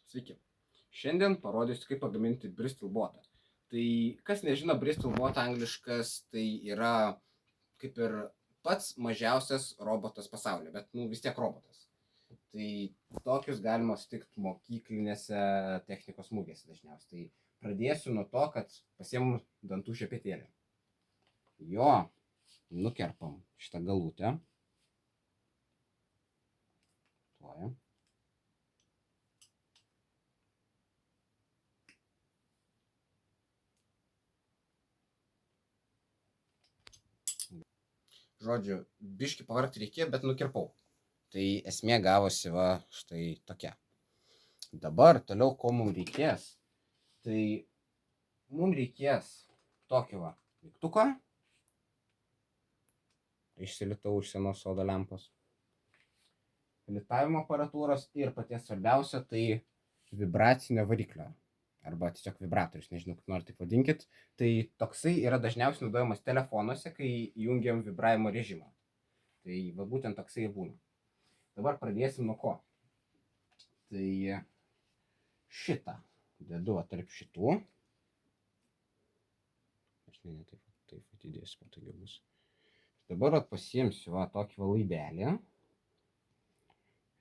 Sveiki. Šiandien parodysiu, kaip pagaminti Bristol botą. Tai kas nežino, Bristol bot angliškas, tai yra kaip ir pats mažiausias robotas pasaulyje, bet vis tiek robotas. Tai tokius galima sutikti mokyklinėse technikos mugėse dažniausiai. Tai pradėsiu nuo to, kad pasiemu dantų šepetėlį. Jo nukerpam šitą galūtę. Tuoja. Žodžiu, biškį pavargti reikėjo, bet nukirpau. Tai esmė gavosi va štai tokia. Dabar toliau, ko mums reikės, tai mums reikės tokio va mygtuko. Išsilitau iš senos sodo lempos. Litavimo aparatūros ir paties svarbiausio, tai vibracinio variklio. Arba tiesiog vibratorius, nežinau, kaip nori taip vadinkit. Tai toksai yra dažniausiai naudojamas telefonuose, kai jungiam vibravimo režimą. Tai va būtent toksai ir būna. Dabar pradėsim nuo ko. Tai šitą dedu tarp šitų. Aš ne taip atidėsiu, patogiau bus. Dabar pasiimsiu va tokį va laidelį.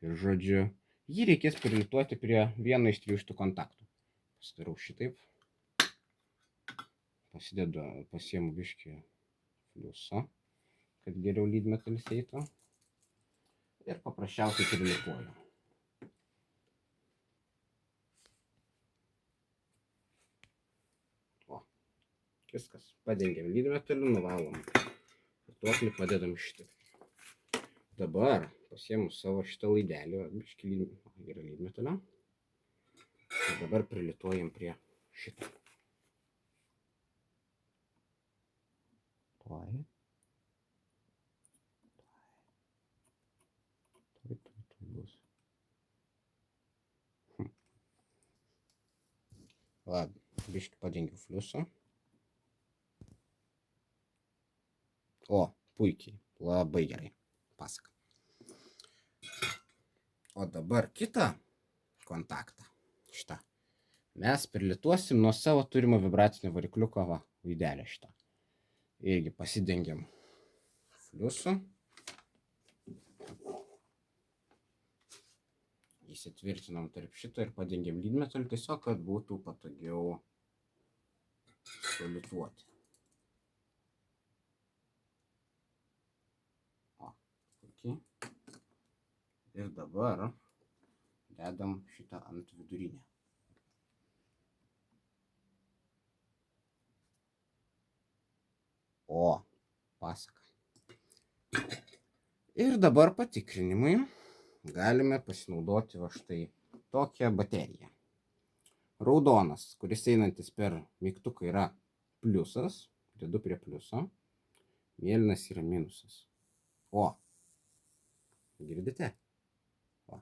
Ir žodžiu, jį reikės prilituoti prie vieno iš 3 šitų kontaktų. Pasidarau šitaip. Pasiimu biškį fliusą, kad geriau lydmetalis eitų. Ir paprasčiausiai prilituoju. O, viskas. Padengiam lydmetaliu, nuvalom vartoklį, padedam šitaip. Dabar pasiimu savo šitą laidelį, biškį yra lydmetalio. Ir dabar prilituojam prie šitą. Tuoj bus. Va, biškį padengiu fliusą. O, puikiai, labai gerai. Pasaka. O dabar kitą kontaktą, šitą, mes prilituosim nuo savo turimo vibracinio varikliuko laidelę šitą. Irgi pasidengiam fliusu. Įsitvirtinam tarp šito ir padengiam lydmetaliu, tiesiog, kad būtų patogiau sulituoti. O, puikiai. Ir dabar dedam šitą ant vidurinę. O, pasaka. Ir dabar patikrinimui galime pasinaudoti va štai tokią bateriją. Raudonas, kuris einantis per mygtuką, yra pliusas, dedu prie pliuso, mėlynas yra minusas. O, girdite? O,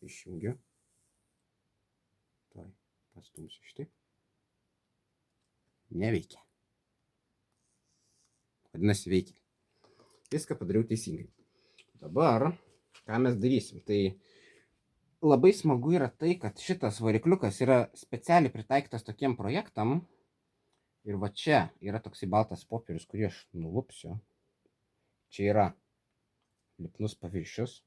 išjungiu. Tuoj pastumsiu šitaip. Neveikia. Vadinasi, veikia. Viską padariau teisingai. Dabar, ką mes darysim, tai labai smagu yra tai, kad šitas varikliukas yra specialiai pritaikytas tokiem projektam. Ir va čia yra toksai baltas popierius, kurį aš nulupsiu. Čia yra lipnus paviršius.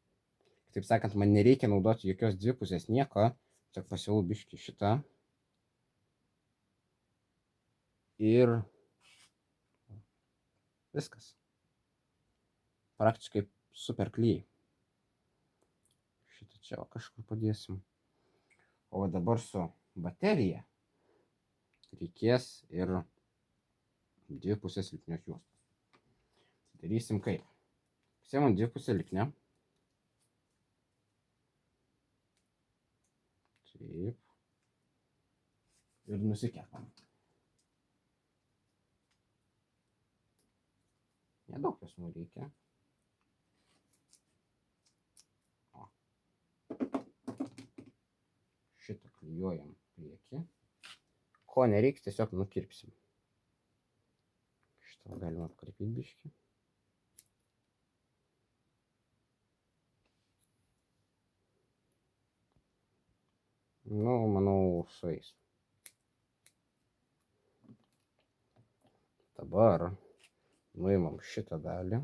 Taip sakant, man nereikia naudoti jokios dvipusės nieko. Tiesiog pasiūlau biškį šitą. Ir viskas. Praktiškai super klijai. Šitą čia kažkur padėsim. O dabar su baterija reikės ir 2 pusės lipnios juostos. Darysim kaip. Pasiimam 2 pusę lipnę. Taip. Ir nusikepam. Nedaug jos mums reikia. O. Šitą klijuojam priekį. Ko nereiks, tiesiog nukirpsim. Šitą galima apkarpyti biškį. Nu, manau, sueis. Dabar nuimam šitą dalį.